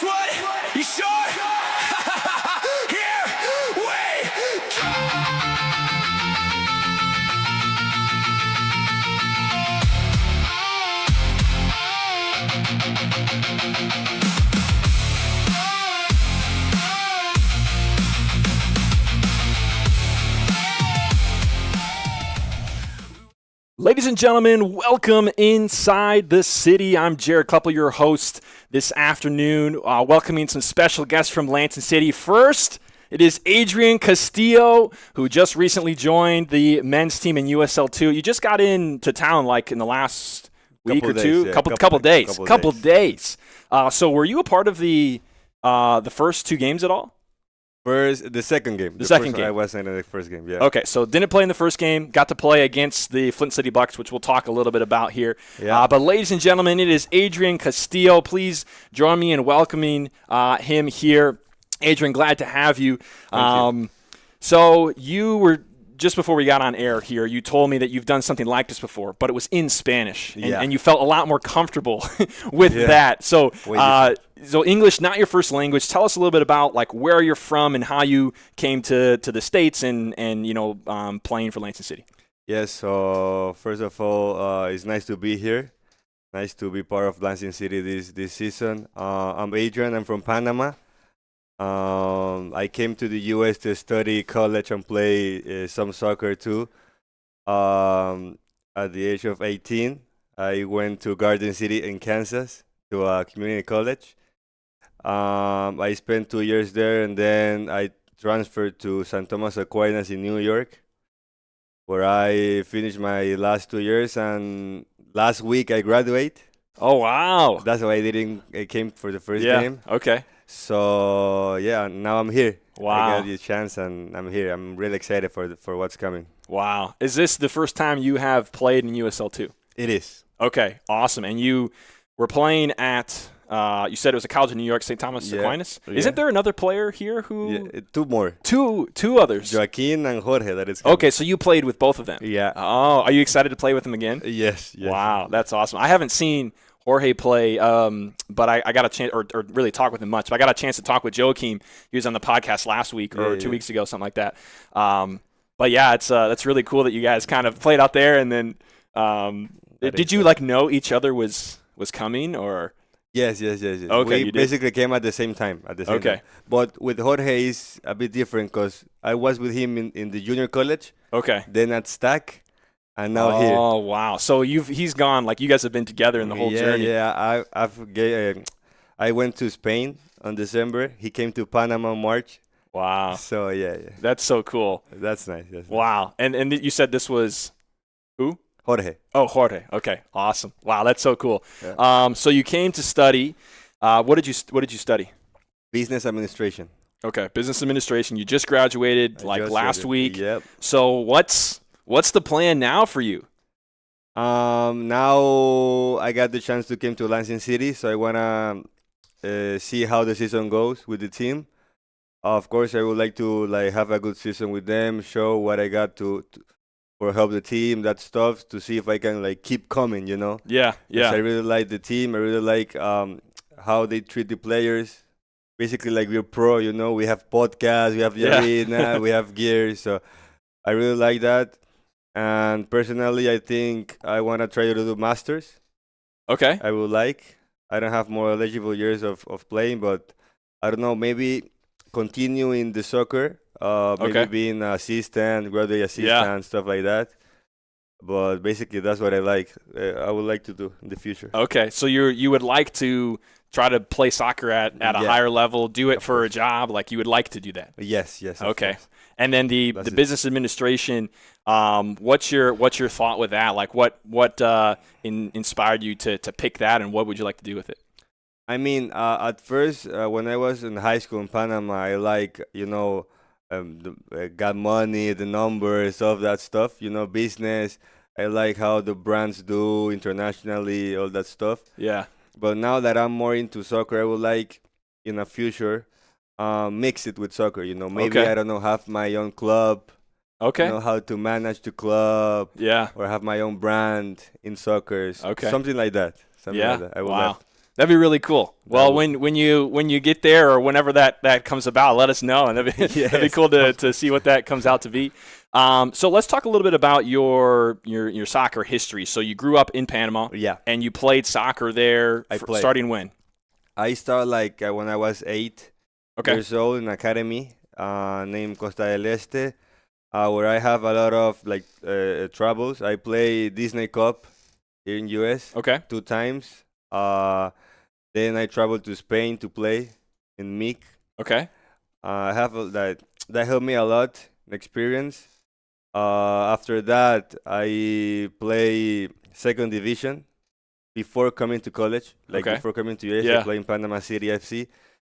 This one? You sure? Here we go! Ladies and gentlemen, welcome inside the city. I'm Jared Kluppel, your host this afternoon, welcoming some special guests from Lansing City. First, it is Adrian Castillo, who just recently joined the men's team in USL2. You just got into town like in the last week or two? Yeah, couple days. So were you a part of the first two games at all? The second game. The second game. I wasn't in the first game, yeah. Okay, so didn't play in the first game. Got to play against the Flint City Bucks, which we'll talk a little bit about here. Yeah. But ladies and gentlemen, it is Adrian Castillo. Please join me in welcoming him here. Adrian, glad to have you. Thank you. So you were, just before we got on air here, you told me that you've done something like this before, but it was in Spanish, and you felt a lot more comfortable with that. So so English, not your first language. Tell us a little bit about like where you're from and how you came to the States and playing for Lansing City. Yes, so first of all, it's nice to be here. Nice to be part of Lansing City this season. I'm Adrian. I'm from Panama. I came to the U.S. to study college and play some soccer too. At the age of 18, I went to Garden City in Kansas to a community college. I spent 2 years there, and then I transferred to St. Thomas Aquinas in New York, where I finished my last 2 years, and last week I graduate. Oh, wow. That's why I came for the first game. Okay. So, yeah, now I'm here. Wow. I got the chance, and I'm here. I'm really excited for what's coming. Wow. Is this the first time you have played in USL2? It is. Okay, awesome. And you were playing at, you said it was a college in New York, St. Thomas Aquinas? Yeah. Isn't there another player here who? Yeah, two more. Two others. Joaquin and Jorge, that is coming. Okay, so you played with both of them. Yeah. Oh, are you excited to play with them again? Yes. Wow, that's awesome. I haven't seen Jorge play, but I got a chance, or really talk with him much, but I got a chance to talk with Joaquim. He was on the podcast last week or 2 weeks ago, something like that. But yeah, that's really cool that you guys kind of played out there, and then did you like know each other was coming, or? Yes. Okay, we basically came at the same time. Time. But with Jorge, it's a bit different because I was with him in the junior college. Okay. Then at Stack, and now here. Oh wow! So he's gone. Like you guys have been together in the whole journey. Yeah. I went to Spain on December. He came to Panama in March. Wow. So yeah. That's so cool. That's nice. Wow. And you said this was who? Jorge. Oh, Jorge. Okay. Awesome. Wow, that's so cool. Yeah. So you came to study. What did you study? Business administration. Okay, business administration. You just graduated last week. Yep. So what's the plan now for you? Now I got the chance to come to Lansing City, so I wanna see how the season goes with the team. Of course, I would like to have a good season with them, show what I got to for help the team, that stuff, to see if I can keep coming, you know. Yeah. 'Cause I really like the team. I really like how they treat the players. Basically, we're pro, you know. We have podcasts, we have the arena, we have gear. So I really like that. And personally, I think I want to try to do masters. Okay. I would like. I don't have more eligible years of playing, but I don't know, maybe continue in the soccer. Maybe being an assistant, graduate assistant, stuff like that. But basically, that's what I like. I would like to do in the future. Okay, so you would like to try to play soccer at a higher level, do it for a job, like you would like to do that. Yes. Okay, and then the business administration. What's your thought with that? Like what inspired you to pick that, and what would you like to do with it? I mean, at first, when I was in high school in Panama, I got money, the numbers, all that stuff, business. I like how the brands do internationally, all that stuff. Yeah. But now that I'm more into soccer, I would like, in the future, mix it with soccer, Maybe, I don't know, have my own club. Okay. Know how to manage the club. Yeah. Or have my own brand in soccer. Okay. Something like that. I would love. That'd be really cool. Well, when you get there or whenever that comes about, let us know, and that'd be cool to see what that comes out to be. So let's talk a little bit about your soccer history. So you grew up in Panama, and you played soccer there. Starting when? I started when I was 8 years old in an academy named Costa del Este, where I have a lot of troubles. I play Disney Cup here in US 2 times. Then I traveled to Spain to play in MIC. I have that helped me a lot, experience. After that, I play second division before coming to college. Before coming to US, I play in Panama City FC,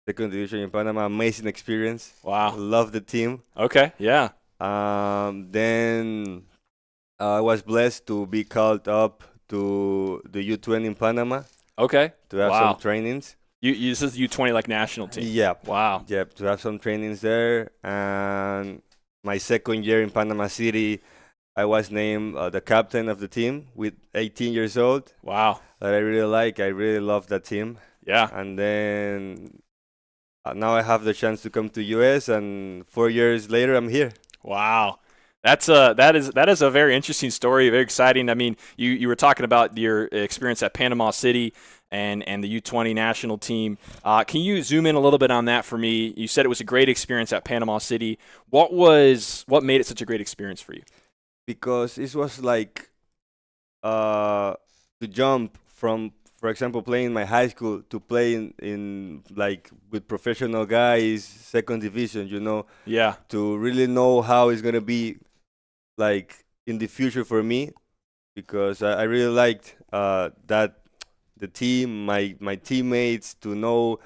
second division in Panama. Amazing experience. Wow. Love the team. Then I was blessed to be called up to the U20 in Panama. To have some trainings. This is U20 national team. Yeah. Wow. Yeah, to have some trainings there. And my second year in Panama City, I was named the captain of the team with 18 years old. Wow. That I really like. I really love that team. Yeah. And then now I have the chance to come to US, and 4 years later, I'm here. Wow. That is a very interesting story, very exciting. I mean, you were talking about your experience at Panama City and the U20 national team. Can you zoom in a little bit on that for me? You said it was a great experience at Panama City. What made it such a great experience for you? Because it was to jump from, for example, playing in my high school to playing in with professional guys, second division, to really know how it's going to be in the future for me, because I really liked that the team, my teammates, to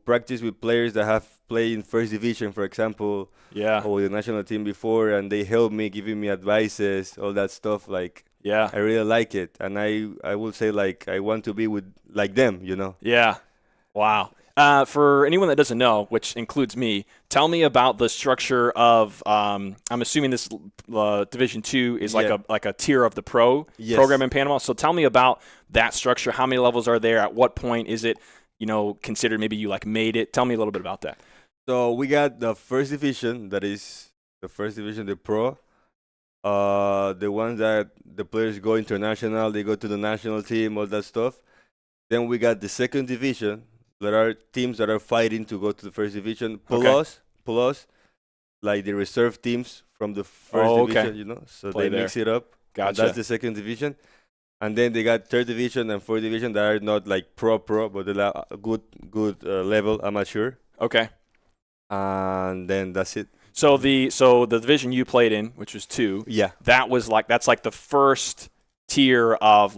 practice with players that have played in first division, for example, or the national team before, and they helped me, giving me advices, all that stuff. I really like it, and I will say I want to be with them, Yeah. Wow. For anyone that doesn't know, which includes me, tell me about the structure of. I'm assuming this Division II is like a tier of the pro program in Panama. So tell me about that structure. How many levels are there? At what point is it, considered maybe you made it? Tell me a little bit about that. So we got the first division, that is the first division, the pro. The ones that the players go international, they go to the national team, all that stuff. Then we got the second division. There are teams that are fighting to go to the first division, plus the reserve teams from the first division, so they mix it up. Gotcha. That's the second division. And then they got third division and fourth division that are not pro, but they're a good level amateur. And then that's it. So the division you played in, which was 2, that's the first tier of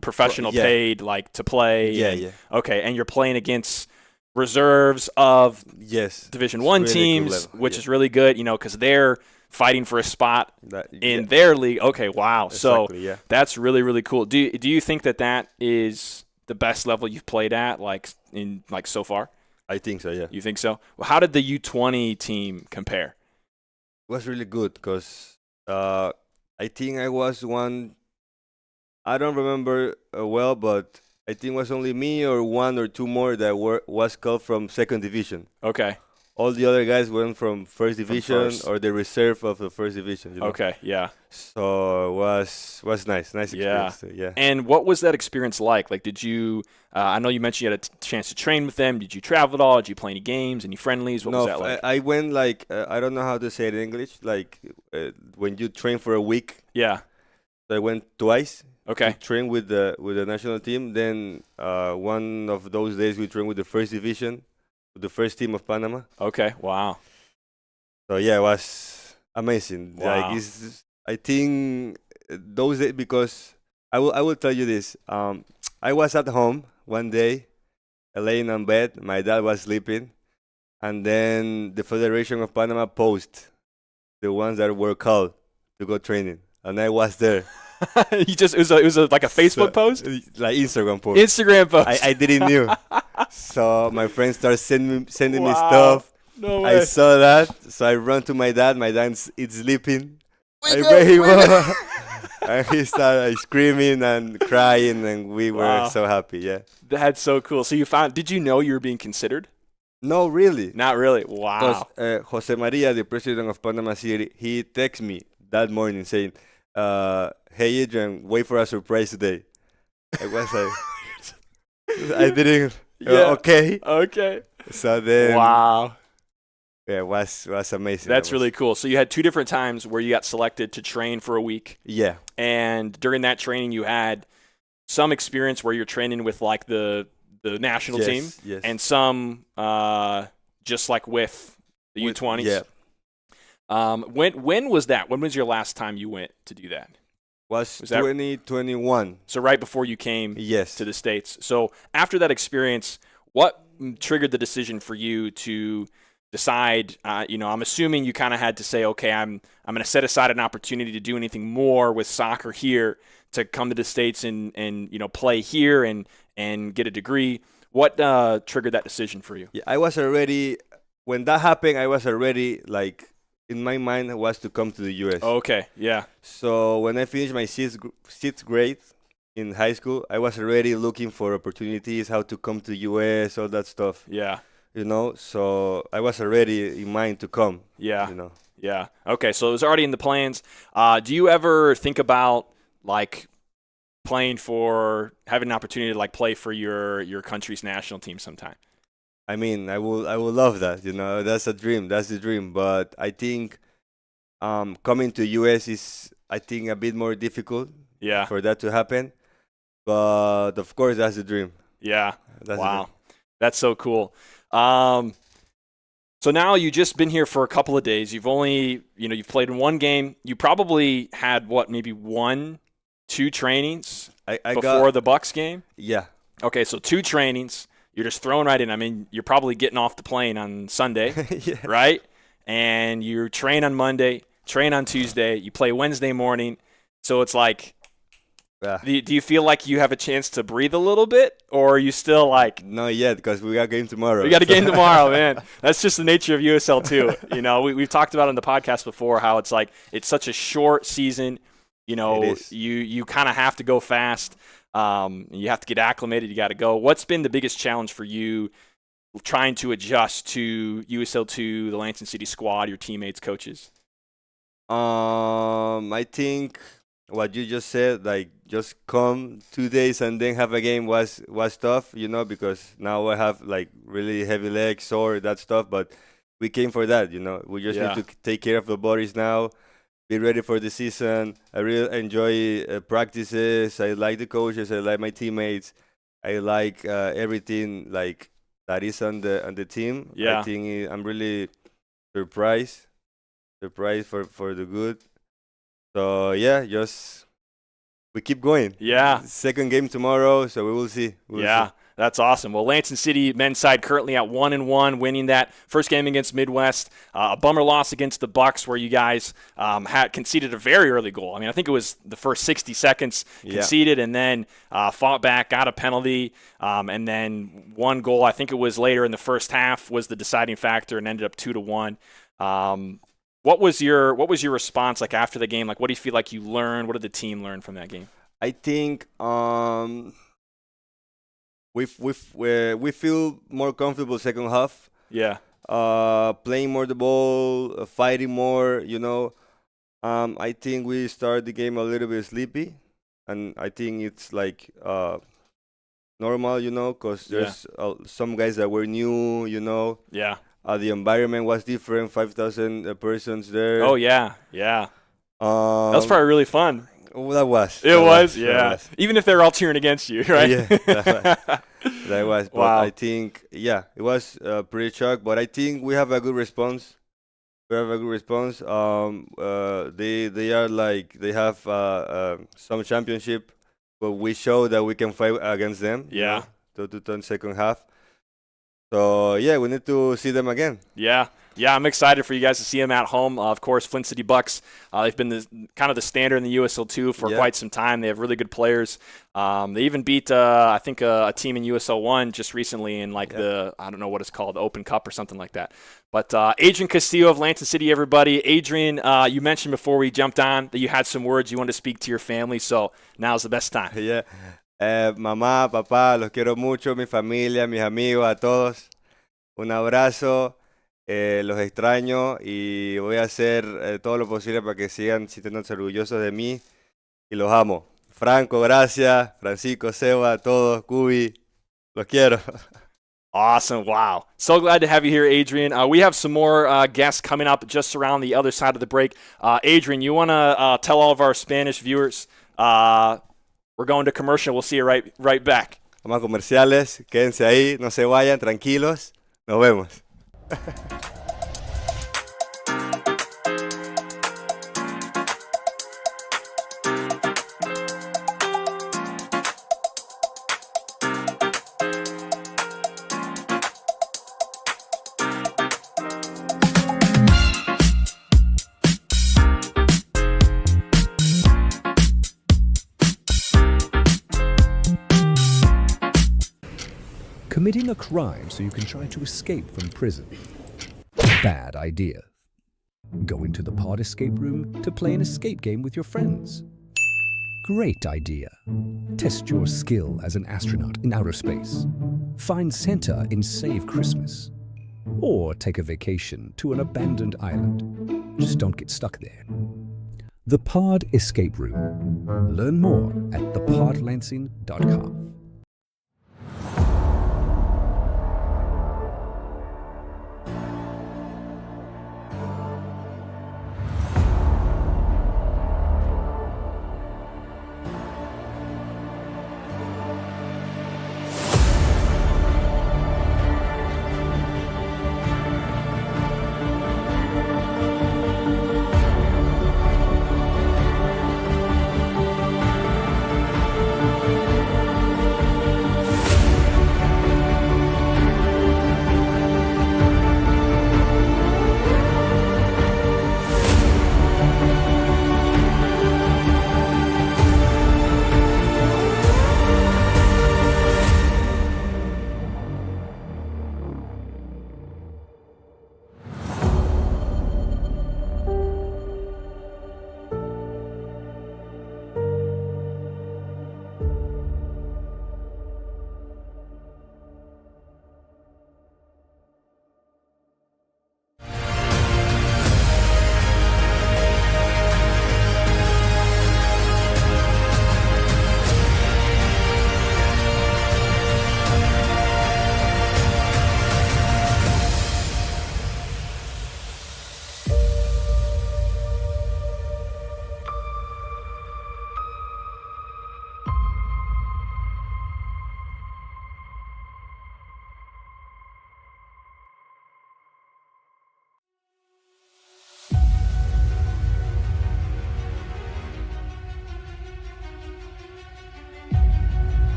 professional paid to play. And you're playing against reserves of Division 1 really teams, which is really good, because they're fighting for a spot in their league. Wow. Exactly, so that's really, really cool. Do you think that is the best level you've played at so far? I think so, yeah. You think so? Well, how did the U20 team compare? It was really good because I think I was one. I don't remember well, but I think it was only me or 1 or 2 more that was called from second division. All the other guys went from first division or the reserve of the first division. So it was nice experience. And what was that experience like? Did you? I know you mentioned you had a chance to train with them. Did you travel at all? Did you play any games, any friendlies? What was that like? I went I don't know how to say it in English. When you train for a week. Yeah. So I went twice. To train with the national team. Then one of those days we trained with the first division, with the first team of Panama. Wow. So it was amazing. Wow. I think those days, because I will tell you this. I was at home one day, laying on bed. My dad was sleeping, and then the Federation of Panama posted the ones that were called to go training, and I was there. It was like a Facebook post? Like Instagram post. Instagram post. I didn't knew. So my friends started sending me stuff. No way. I saw that, so I run to my dad. My dad is sleeping. Wake up. And he started screaming and crying, and we were so happy. Yeah. That's so cool. So did you know you were being considered? No, really. Not really. Wow. Because Jose Maria, the president of Panama City, he texted me that morning saying, "Hey Adrian, wait for a surprise today." I was like, I didn't. Okay. Okay. So then. Wow. Yeah, it was amazing. That's really cool. So you had 2 different times where you got selected to train for a week. Yeah. And during that training, you had some experience where you're training with like the national team, and some just like with the U20s. Yeah. When was that? When was your last time you went to do that? Was 2021. So right before you came to the States. So after that experience, what triggered the decision for you to decide, I'm assuming you kind of had to say, okay, I'm going to set aside an opportunity to do anything more with soccer here to come to the States and play here and get a degree. What triggered that decision for you? Yeah, I was already, when that happened, I was already like, in my mind was to come to the U.S. Okay, yeah. So when I finished my sixth grade in high school, I was already looking for opportunities, how to come to the U.S., all that stuff. Yeah. So I was already in mind to come. Yeah. Yeah. Okay, so it was already in the plans. Do you ever think about like having an opportunity to like play for your country's national team sometime? I mean, I would love that. That's a dream. That's the dream. But I think coming to US is, I think, a bit more difficult. Yeah. For that to happen. But of course, that's the dream. Yeah. Wow. That's so cool. So now you've just been here for a couple of days. You've only, you've played in one game. You probably had maybe 1-2 trainings before the Bucks game? Yeah. Okay, so 2 trainings. You're just thrown right in. I mean, you're probably getting off the plane on Sunday, right? And you train on Monday, train on Tuesday, you play Wednesday morning. So it's like, do you feel like you have a chance to breathe a little bit, or are you still like? Not yet, because we got a game tomorrow. We got a game tomorrow, man. That's just the nature of USL too. We've talked about it on the podcast before how it's like it's such a short season. You kind of have to go fast. You have to get acclimated. You got to go. What's been the biggest challenge for you trying to adjust to USL2, the Lansing City squad, your teammates, coaches? I think what you just said, like just come 2 days and then have a game was tough, because now I have like really heavy legs, sore, that stuff. But we came for that, We just need to take care of the bodies now. Be ready for the season. I really enjoy practices. I like the coaches. I like my teammates. I like everything like that is on the team. Yeah. I think I'm really surprised for the good. So yeah, just we keep going. Yeah. Second game tomorrow, so we will see. See. That's awesome. Well, Lansing City men's side currently at 1-1, winning that first game against Midwest. A bummer loss against the Bucks, where you guys had conceded a very early goal. I mean, I think it was the first 60 seconds conceded, and then fought back, got a penalty, and then one goal. I think it was later in the first half was the deciding factor, and ended up 2-1. What was your response like after the game? Like, what do you feel like you learned? What did the team learn from that game? I think we feel more comfortable second half. Yeah. Playing more the ball, fighting more. I think we started the game a little bit sleepy, and I think it's like normal, because there's some guys that were new, Yeah. The environment was different. 5,000 persons there. Oh yeah. That was probably really fun. Well, that was. It was. Even if they're all cheering against you, right? Yeah, that was. But wow. I think, it was pretty shocked. But I think we have a good response. They are like, they have some championship, but we show that we can fight against them. Yeah. To turn second half. So, we need to see them again. Yeah. Yeah, I'm excited for you guys to see them at home. Of course, Flint City Bucks, they've been kind of the standard in the USL2 for quite some time. They have really good players. They even beat, I think, a team in USL1 just recently in I don't know what it's called, the Open Cup or something like that. But Adrian Castillo of Lansing City, everybody. Adrian, you mentioned before we jumped on that you had some words you wanted to speak to your family, so now's the best time. Yeah. Mamá, papá, los quiero mucho, mi familia, mis amigos, a todos. Un abrazo. Los extraño y voy a hacer todo lo posible para que sigan sintiéndose orgullosos de mí y los amo. Franco, gracias. Francisco, Seba, todos, Cubi, los quiero. Awesome. Wow. So glad to have you here, Adrian. We have some more guests coming up just around the other side of the break. Adrian, you want to tell all of our Spanish viewers we're going to commercial. We'll see you right back. Vamos a comerciales. Quédense ahí. No se vayan. Tranquilos. Nos vemos. Committing a crime so you can try to escape from prison. Bad idea. Going to the pod escape room to play an escape game with your friends. Great idea. Test your skill as an astronaut in outer space. Find Santa in Save Christmas. Or take a vacation to an abandoned island. Just don't get stuck there. The Pod Escape Room. Learn more at thepodlansing.com.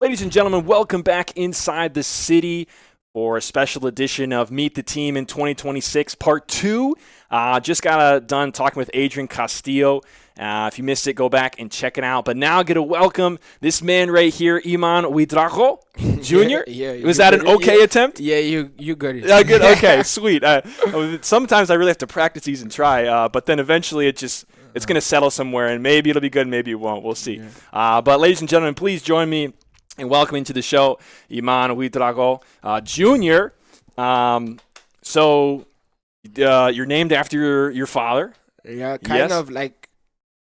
Ladies and gentlemen, welcome back inside the city for a special edition of Meet the Team in 2026, Part 2. Just got done talking with Adrian Castillo. If you missed it, go back and check it out. But now I get to welcome this man right here, Iman Ouedraogo Jr. Was that an okay attempt? Yeah, you got it. Yeah, good. Okay, sweet. Sometimes I really have to practice these and try, but then eventually it's going to settle somewhere, and maybe it'll be good, maybe it won't. We'll see. Yeah. But ladies and gentlemen, please join me in welcoming to the show Iman Ouedraogo Jr. So you're named after your father. Yeah, kind of like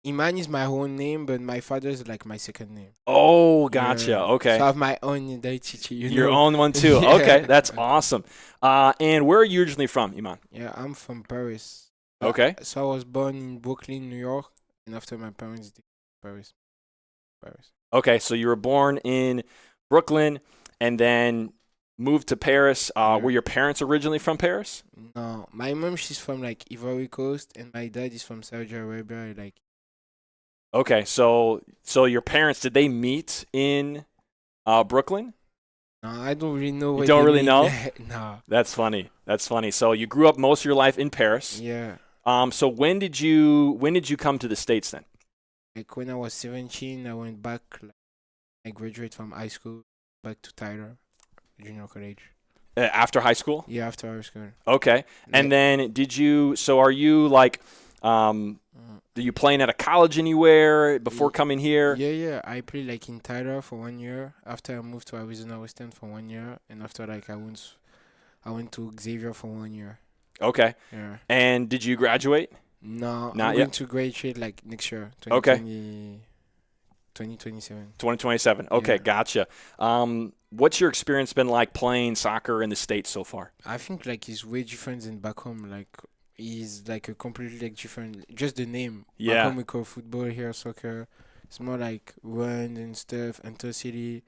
Iman is my own name, but my father is like my second name. Oh, gotcha. Yeah. Okay. So I have my own identity. Your own one too. Yeah. Okay, that's awesome. And where are you originally from, Iman? Yeah, I'm from Paris. Okay. So I was born in Brooklyn, New York, and after my parents did Paris. Okay, so you were born in Brooklyn and then moved to Paris. Were your parents originally from Paris? No, my mom, she's from like Ivory Coast, and my dad is from Saudi Arabia. Okay, so your parents, did they meet in Brooklyn? No, I don't really know. You don't really know? No. That's funny. So you grew up most of your life in Paris. Yeah. So when did you come to the States then? Like when I was 17, I went back. I graduated from high school, back to Tyler, junior college. After high school? Yeah, after high school. Okay. And then are you like, are you playing at a college anywhere before coming here? Yeah. I played like in Tyler for 1 year. After I moved to Arizona Western for 1 year. And after like I went to Xavier for 1 year. Okay. Yeah. And did you graduate? No, Not I'm yet? going to graduate like next year, 2027. 2027. Okay, Yeah. gotcha. What's your experience been like playing soccer in the States so far? I think like it's way different than back home. Like it's like a completely like different. Just the name. Yeah. Back home we call football, here soccer. It's more like run and stuff. Intercity,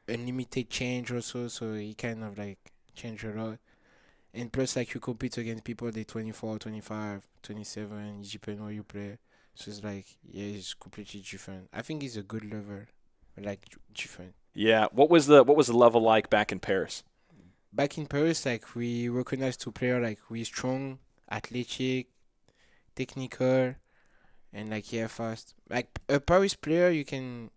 unlimited change also. So it kind of like change a lot. And plus, like, you compete against people, they're 24, 25, 27, depending where you play. So it's like, yeah, it's completely different. I think it's a good level, but like, different. Yeah. What was the level like back in Paris? Back in Paris, like, we recognize two players, like, we strong, athletic, technical, and, like, yeah, fast. Like, a Paris player, you can...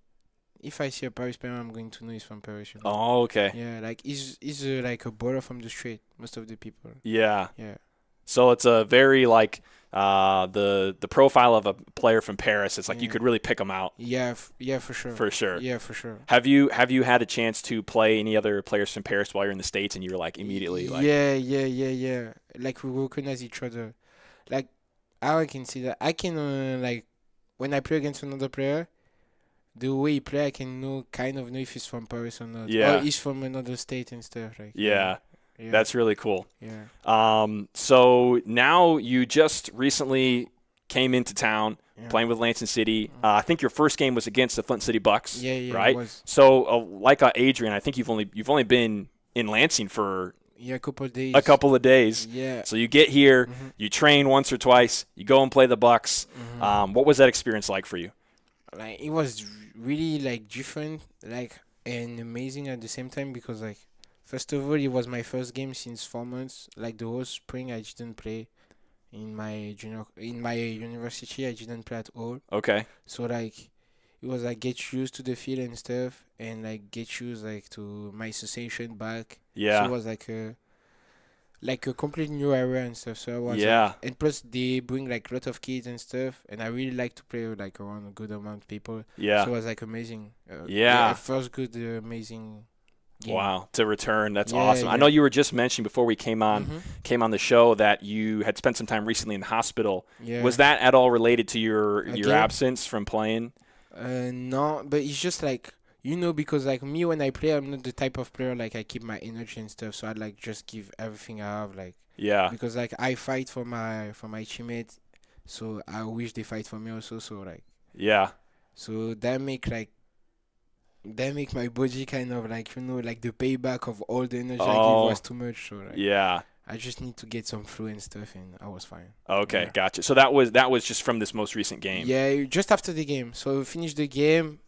If I see a Paris player, I'm going to know he's from Paris. You know? Oh, okay. Yeah, like he's like a baller from the street. Most of the people. Yeah. Yeah. So it's a very like the profile of a player from Paris. It's like you could really pick them out. Yeah, for sure. For sure. Yeah, for sure. Have you had a chance to play any other players from Paris while you're in the States and you were like immediately like? Yeah. Like we recognize each other. Like how I can see that I can like when I play against another player. The way he play, I can kind of know if he's from Paris or not. Yeah. Or he's from another state and stuff. Like. Yeah. That's really cool. Yeah. So now you just recently came into town playing with Lansing City. I think your first game was against the Flint City Bucks. Yeah. Right. It was. So like Adrian, I think you've only been in Lansing for a couple of days. A couple of days. Yeah. So you get here, you train once or twice, you go and play the Bucks. What was that experience like for you? Like it was really like different, like and amazing at the same time because like first of all it was my first game since 4 months. Like the whole spring I didn't play in my university. I didn't play at all. Okay. So like it was like get used to the field and stuff, and like get used like to my association back. Yeah. So it was like a complete new area and stuff. So I was and plus they bring like a lot of kids and stuff, and I really like to play with like around a good amount of people. Yeah. So it was like amazing. First good amazing game. Wow, to return, that's Yeah, awesome. yeah. I know you were just mentioning before we came on the show that you had spent some time recently in the hospital. Yeah. Was that at all related to your Again? absence from playing? No, but it's just like because like me when I play, I'm not the type of player like I keep my energy and stuff. So I like just give everything I have, like because like I fight for my teammates, so I wish they fight for me also. So like so that make my body kind of like like the payback of all the energy I give was too much. So like I just need to get some flu and stuff, and I was fine. Okay, gotcha. So that was just from this most recent game. Yeah, just after the game. So we finished the game.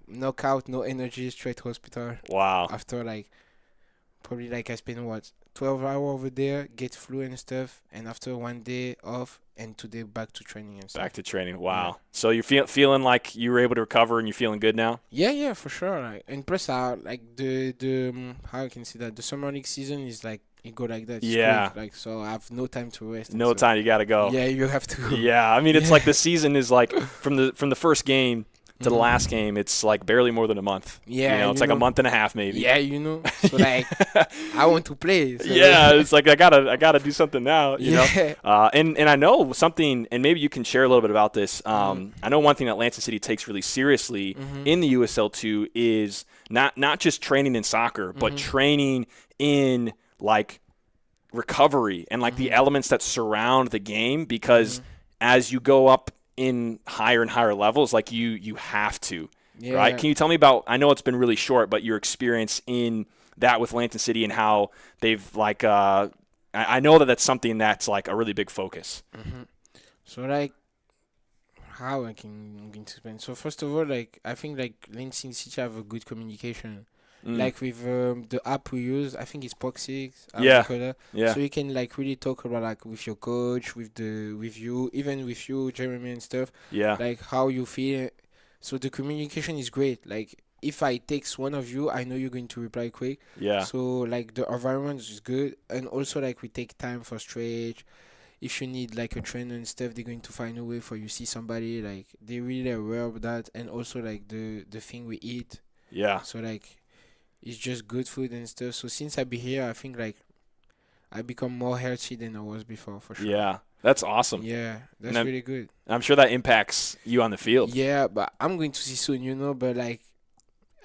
knockout, no energy, straight hospital. Wow. After like probably like I spent what 12 hours over there, get flu and stuff, and after 1 day off, and today back to training and stuff. Back to training. Wow. So you're feeling like you were able to recover and you're feeling good now? Yeah, for sure. Like, and plus, like the how I can say that the summer league season is like it go like that. It's Yeah. quick, like so, I have no time to rest. and No so- time. You got to go. Yeah, you have to. Yeah. I mean, it's Yeah. like the season is like from the first game to the Mhm. last game, it's like barely more than a month. Yeah, You know, it's like a month and a half maybe. Yeah, So like, I want to play. So. Yeah, it's like I gotta do something now. You know, Yeah. and I know something, and maybe you can share a little bit about this. I know one thing that Lansing City takes really seriously in the USL2 is not just training in soccer, but training in like recovery and like the elements that surround the game. Because as you go up in higher and higher levels, like you have to. Yeah. Right? Can you tell me about? I know it's been really short, but your experience in that with Lansing City and how they've like. I know that that's something that's like a really big focus. So like, how I'm going to explain. So first of all, like I think like Lansing City have a good communication. Like with the app we use, I think it's Proxix. Yeah. So you can like really talk about like with your coach, with you, even with you, Jeremy and stuff. Yeah. Like how you feel. So the communication is great. Like if I text one of you, I know you're going to reply quick. Yeah. So like the environment is good, and also like we take time for stretch. If you need like a trainer and stuff, they're going to find a way for you see somebody. Like they really aware of that, and also like the thing we eat. Yeah. So like it's just good food and stuff. So since I be here, I think like I become more healthy than I was before for sure. Yeah. That's awesome. Yeah, that's And really good. I'm sure that impacts you on the field. Yeah, but I'm going to see soon, but like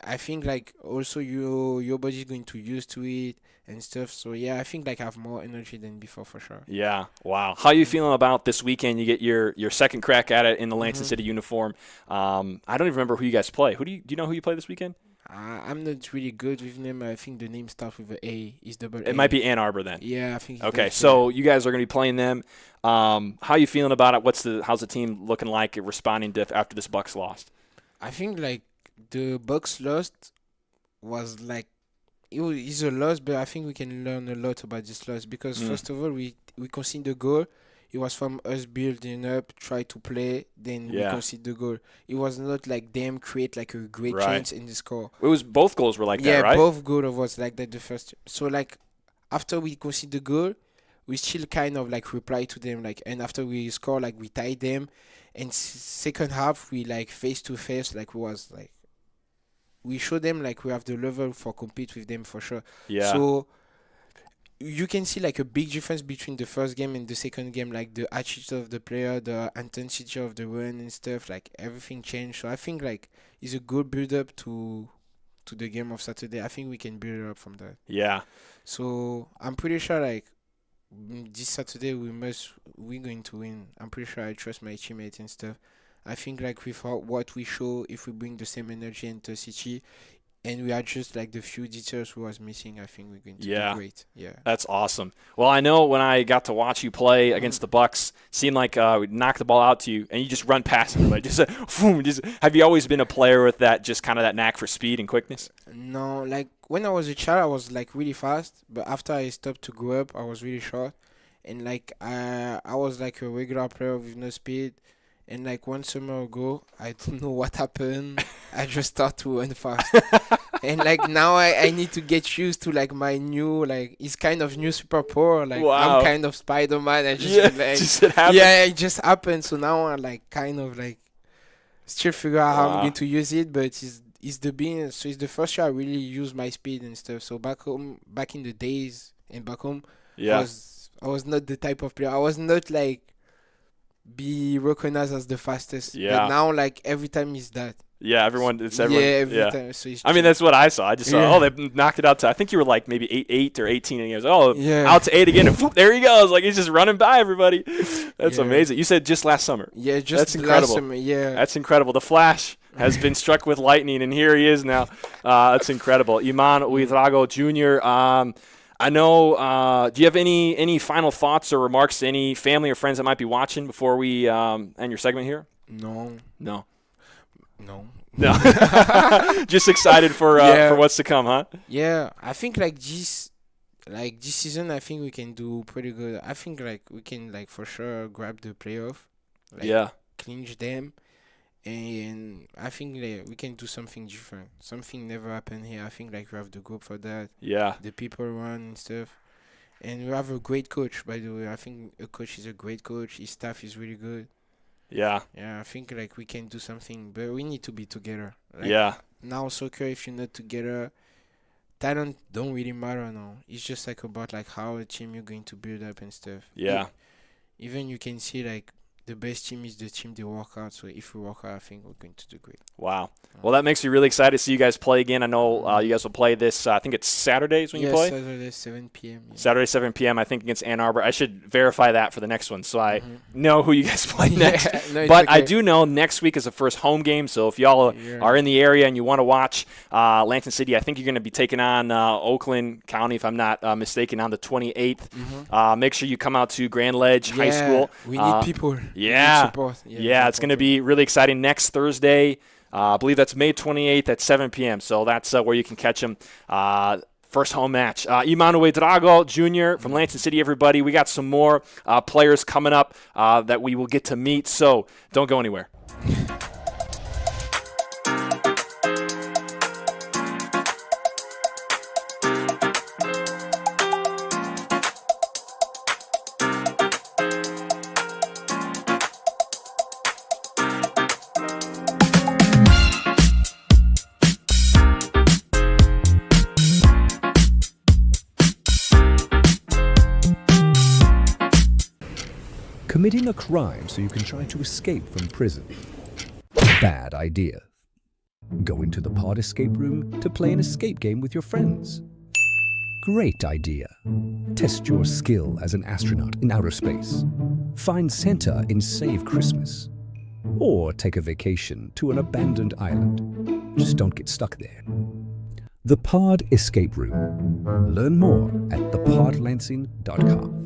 I think like also your body's going to used to it and stuff. So yeah, I think like I have more energy than before for sure. Yeah. Wow. How are you feeling about this weekend? You get your second crack at it in the Lansing City uniform. I don't even remember who you guys play. Do you know who you play this weekend? I'm not really good with name. I think the name starts with an A. It's double A. It might be Ann Arbor then. Yeah, I think. Okay, so you guys are going to be playing them. How are you feeling about it? How's the team looking like responding to after this Bucks lost? I think like the Bucks lost was like it's a loss, but I think we can learn a lot about this loss because first of all we conceded the goal. It was from us building up, try to play, then we concede the goal. It was not like them create like a great chance in the score. It was both goals were like that, right? Yeah, both goals was like that the first. So like after we concede the goal, we still kind of like reply to them like, and after we score like we tie them, and second half we like face to face like was like we show them like we have the level for compete with them for sure. Yeah. So you can see like a big difference between the first game and the second game, like the attitude of the player, the intensity of the run and stuff, like everything changed. So I think like it's a good build up to the game of Saturday. I think we can build it up from that. Yeah. So I'm pretty sure like this Saturday we're going to win. I'm pretty sure I trust my teammates and stuff. I think like with what we show, if we bring the same energy into City, and we adjust like the few details we was missing, I think we're going to do great. Yeah. That's awesome. Well, I know when I got to watch you play against the Bucks, seemed like we'd knock the ball out to you and you just run past everybody. Have you always been a player with that just kind of that knack for speed and quickness? No, like when I was a child, I was like really fast, but after I stopped to grow up, I was really short, and like I was like a regular player with no speed. And like 1 summer ago, I don't know what happened. I just started to run fast. And like now I need to get used to like my new, like it's kind of new superpower. Like Wow. I'm kind of Spider-Man. I just it just happened. So now I'm like kind of like still figure out how I'm going to use it. But it's the being. So it's the first year I really use my speed and stuff. So back in the days and back home, I was not the type of player. I was not like be recognized as the fastest. Yeah. But now like every time is that. Yeah, everyone. Every time. So it's I mean, that's what I saw. I just saw, they knocked it out to, I think you were like maybe 8 or 18, and he goes, out to 8 again, and whoop, there he goes. Like, he's just running by everybody. That's amazing. You said just last summer. Yeah, just that's incredible. last summer, yeah. That's incredible. The Flash has been struck with lightning, and here he is now. That's incredible. Iman Ouedraogo Jr., I know, do you have any final thoughts or remarks to any family or friends that might be watching before we end your segment here? No. No. Just excited for what's to come, huh? Yeah, I think like this season, I think we can do pretty good. I think like we can like for sure grab the playoff, like Yeah. clinch them, and I think like we can do something different. Something never happened here. I think like we have the group for that, Yeah. the people run and stuff, and we have a great coach. By the way, I think a coach is a great coach. His staff is really good. Yeah. Yeah, I think like we can do something, but we need to be together. Like, Yeah. now soccer, if you're not together, talent don't really matter now. It's just like about like how a team you're going to build up and stuff. Yeah. Even you can see like the best team is the team they work out. So if we work out, I think we're going to do great. Wow. Well, that makes me really excited to see you guys play again. I know you guys will play this, I think it's Saturdays when you play? Saturday, 7 p.m. Yeah. Saturday, 7 p.m., I think, against Ann Arbor. I should verify that for the next one so I know who you guys play next. No, it's But I okay. do know next week is the first home game, so if y'all are in the area and you want to watch Lansing City, I think you're going to be taking on Oakland County, if I'm not mistaken, on the 28th. Make sure you come out to Grand Ledge High School. We need people. We Yeah. need support. Yeah, it's going to be really exciting next Thursday. I believe that's May 28th at 7 p.m. So that's where you can catch them. First home match. Emanuel Drago Jr. from Lansing City, everybody. We got some more players coming up that we will get to meet. So don't go anywhere. Committing a crime so you can try to escape from prison. Bad idea. Go into the pod escape room to play an escape game with your friends. Great idea. Test your skill as an astronaut in outer space. Find Santa in Save Christmas. Or take a vacation to an abandoned island. Just don't get stuck there. The Pod Escape Room. Learn more at thepodlansing.com.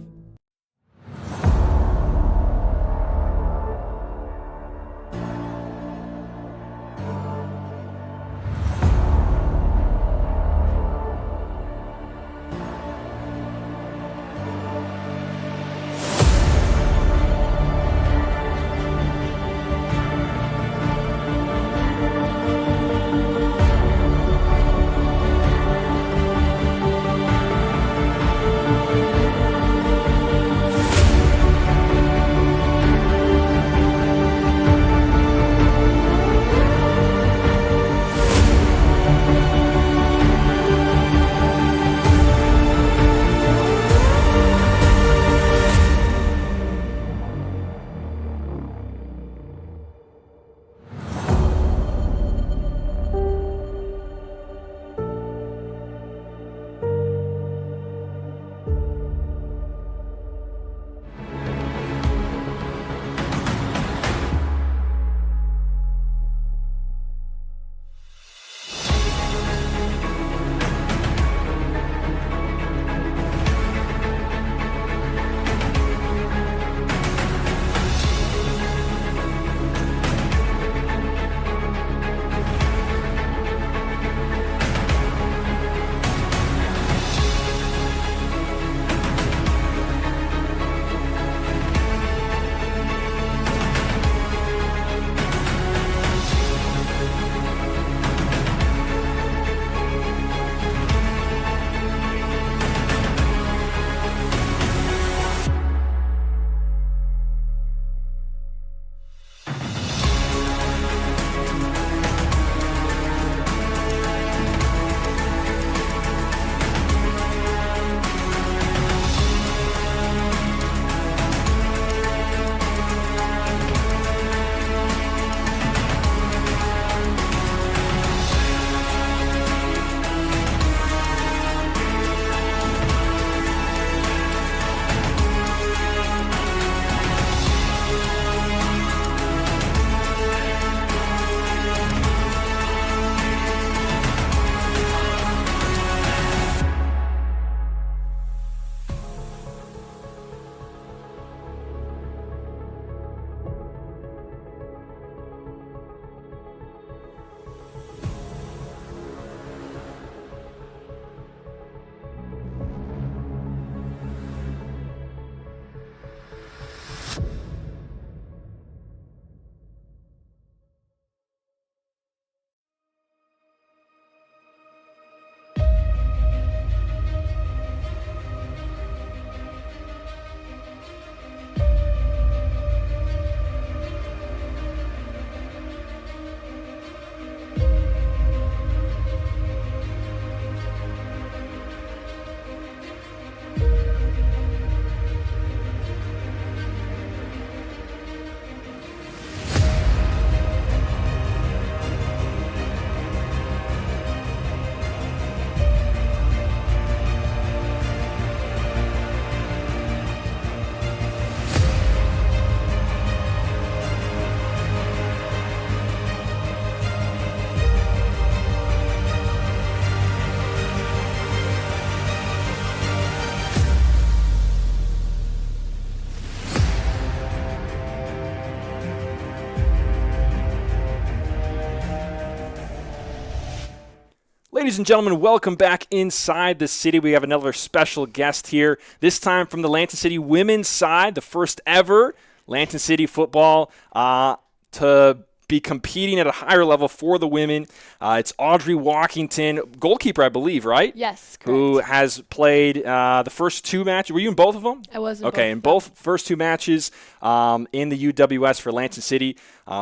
Ladies and gentlemen, welcome back inside the city. We have another special guest here, this time from the Lansing City women's side, the first ever Lansing City Football to be competing at a higher level for the women. It's Audrey Walkington, goalkeeper, I believe, right? Yes, correct. Who has played the first two matches. Were you in both of them? I was in Okay, in both first two matches in the UWS for Lansing City.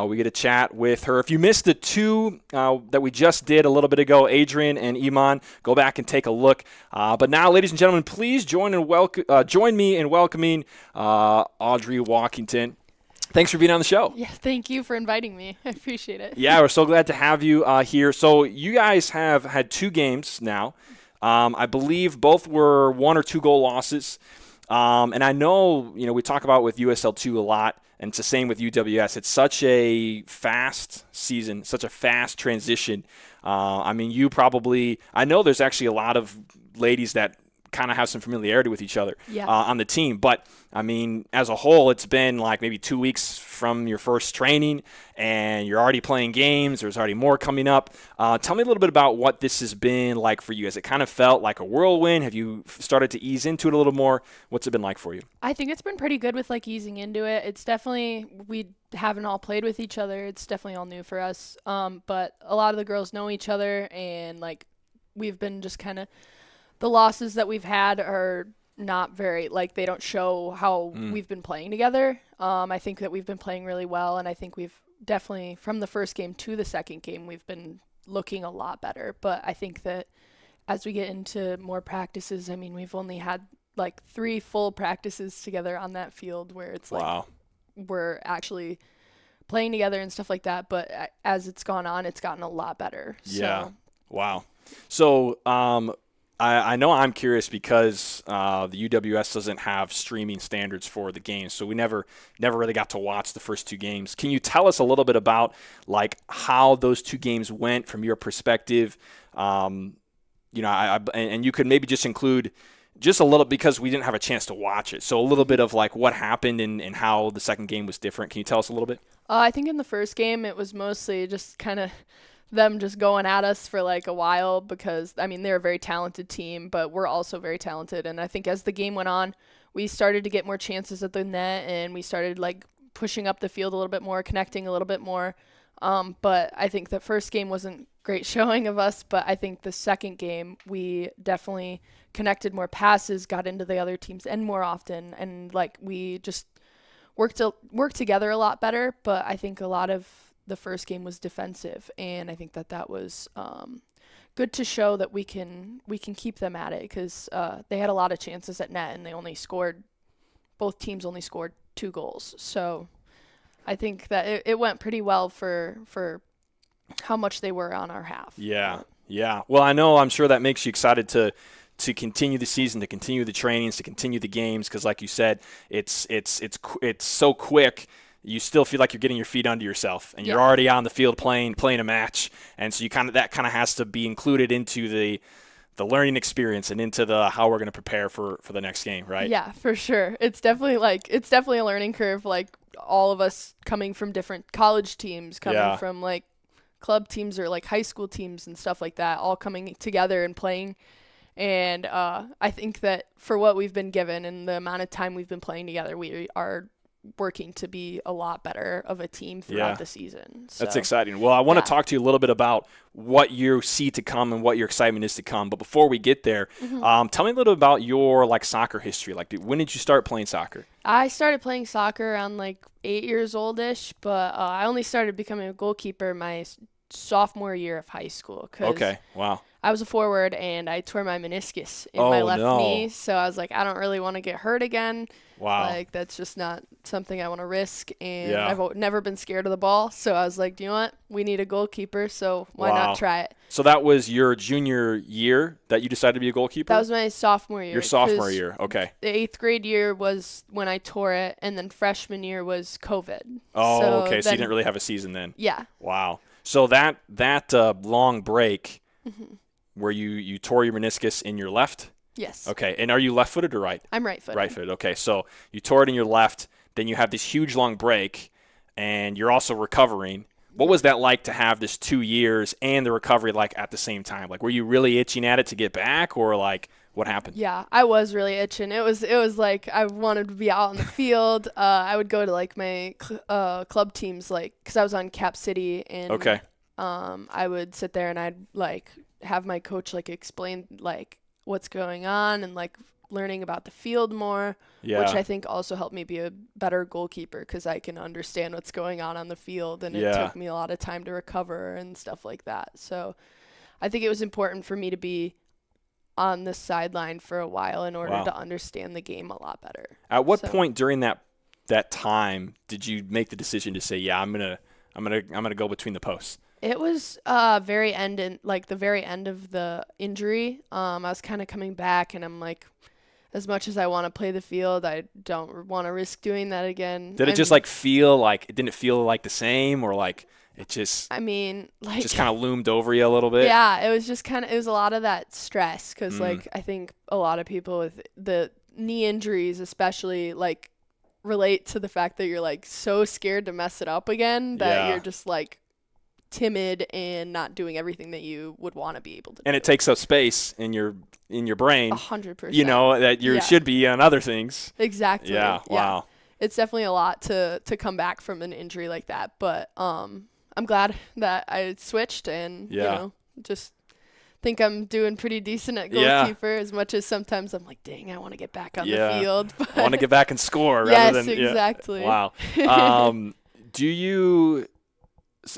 We get a chat with her. If you missed the two that we just did a little bit ago, Adrian and Iman, go back and take a look. But now, ladies and gentlemen, please join me in welcoming Audrey Walkington. Thanks for being on the show. Yeah, thank you for inviting me. I appreciate it. Yeah, we're so glad to have you here. So you guys have had two games now. I believe both were 1 or 2 goal losses. And I know, we talk about with USL2 a lot, and it's the same with UWS. It's such a fast season, such a fast transition. I know there's actually a lot of ladies that kind of have some familiarity with each other on the team. But, as a whole, it's been like maybe 2 weeks from your first training, and you're already playing games. There's already more coming up. Tell me a little bit about what this has been like for you. Has it kind of felt like a whirlwind? Have you started to ease into it a little more? What's it been like for you? I think it's been pretty good with easing into it. It's definitely, we haven't all played with each other. It's definitely all new for us. But a lot of the girls know each other, and we've been just kind of, the losses that we've had are not very, they don't show how we've been playing together. I think that we've been playing really well, and I think we've definitely, from the first game to the second game, we've been looking a lot better. But I think that as we get into more practices, we've only had 3 full practices together on that field where it's wow. We're actually playing together and stuff like that. But as it's gone on, it's gotten a lot better. Yeah. So. Wow. So, I know I'm curious because the UWS doesn't have streaming standards for the games, so we never really got to watch the first 2 games. Can you tell us a little bit about how those 2 games went from your perspective? And you could maybe just include just a little, because we didn't have a chance to watch it. So a little bit of what happened and how the second game was different. Can you tell us a little bit? I think in the first game it was mostly just kind of them just going at us for a while because, they're a very talented team, but we're also very talented. And I think as the game went on, we started to get more chances at the net, and we started pushing up the field a little bit more, connecting a little bit more. But I think the first game wasn't great showing of us, but I think the second game we definitely connected more passes, got into the other team's end more often, and we just worked together a lot better. But I think a lot of the first game was defensive, and I think that was good to show that we can keep them at it, because they had a lot of chances at net, and both teams only scored 2 goals. So I think that it went pretty well for how much they were on our half. Yeah. Well, I'm sure that makes you excited to continue the season, to continue the trainings, to continue the games, because like you said, it's so quick. You still feel like you're getting your feet under yourself, and you're already on the field playing a match, and so that kind of has to be included into the learning experience and into the how we're going to prepare for the next game, right? Yeah, for sure. It's definitely a learning curve. All of us coming from different college teams, coming from club teams or high school teams and stuff like that, all coming together and playing. And I think that for what we've been given and the amount of time we've been playing together, we are working to be a lot better of a team throughout the season. So, that's exciting. Well, I want to talk to you a little bit about what you see to come and what your excitement is to come. But before we get there, tell me a little bit about your soccer history. When did you start playing soccer? I started playing soccer around 8 years oldish, but I only started becoming a goalkeeper my sophomore year of high school. Okay, wow. I was a forward, and I tore my meniscus in my left knee, so I was I don't really want to get hurt again. Wow. That's just not something I want to risk, and I've never been scared of the ball, so I was do you know what? We need a goalkeeper, so why not try it? So that was your junior year that you decided to be a goalkeeper? That was my sophomore year. Your sophomore year, okay. The 8th grade year was when I tore it, and then freshman year was COVID. Oh, so okay, so you didn't really have a season then. Yeah. Wow. So that long break where you tore your meniscus in your left? Yes. Okay, and are you left-footed or right? I'm right-footed. Right-footed, okay. So you tore it in your left, then you have this huge long break, and you're also recovering. What was that like to have this 2 years and the recovery like at the same time? Like, were you really itching at it to get back, or like what happened? Yeah, I was really itching. It was like I wanted to be out on the field. I would go to like my club teams, like, because I was on Cap City, and Okay. I would sit there and I'd like have my coach like explain like what's going on and like learning about the field more, Yeah. which I think also helped me be a better goalkeeper because I can understand what's going on the field, and it Yeah. took me a lot of time to recover and stuff like that. So I think it was important for me to be on the sideline for a while in order Wow. to understand the game a lot better. At what So- point during that time did you make the decision to say, yeah, I'm gonna go between the posts? It was very end in like the very end of the injury. I was kind of coming back, and I'm like, as much as I want to play the field, I don't want to risk doing that again. Did it just like feel like it didn't feel like the same, or like it just I mean, like just kind of loomed over you a little bit? yeah, it was just kind of, it was a lot of that stress because Mm. like I think a lot of people with the knee injuries especially like relate to the fact that you're like so scared to mess it up again that Yeah. you're just like timid and not doing everything that you would want to be able to And do. it takes up space in your brain, 100%. you know, that you Yeah. should be on other things. Exactly. Yeah. Wow. It's definitely a lot to come back from an injury like that, but I'm glad that I switched and Yeah. you know, just think I'm doing pretty decent at Yeah. goalkeeper as much as sometimes I'm like, dang, I want to get back on Yeah. the field. I want to get back and score rather Yes, than yeah. exactly. Wow. Do you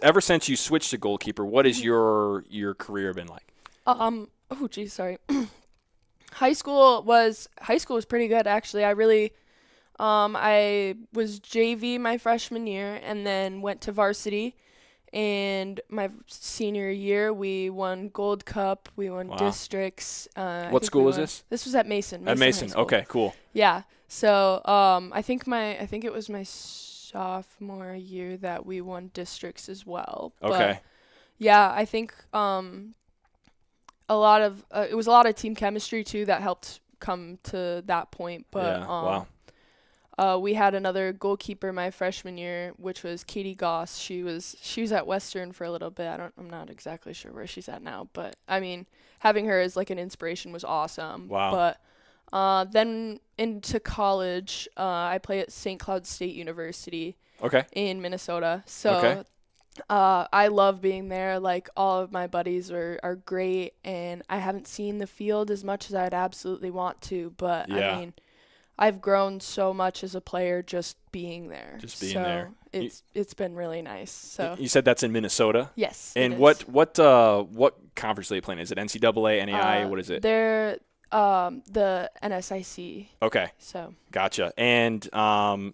ever since you switched to goalkeeper, what has your career been like? Oh geez, sorry. High school was pretty good actually. I really I was JV my freshman year and then went to varsity, and my senior year we won Gold Cup, we won Wow. districts. What school was this? This was at Mason. At High Mason. School. Okay, cool. Yeah. So I think it was my sophomore year that we won districts as well. Okay. But yeah, I think a lot of it was a lot of team chemistry too that helped come to that point. But Yeah, wow. we had another goalkeeper my freshman year, which was Katie Goss. She was at Western for a little bit. I'm not exactly sure where she's at now, but I mean, having her as like an inspiration was awesome. Wow. But then into college, I play at St. Cloud State University Okay. in Minnesota. So Okay. I love being there. Like, all of my buddies are great, and I haven't seen the field as much as I'd absolutely want to, but Yeah. I mean, I've grown so much as a player just being there. Just being so there. It's been really nice. So You said that's in Minnesota? yes. And it what is. conference are they playing? Is it NCAA, NAI? What is it? They're the NSIC. Okay, So gotcha. And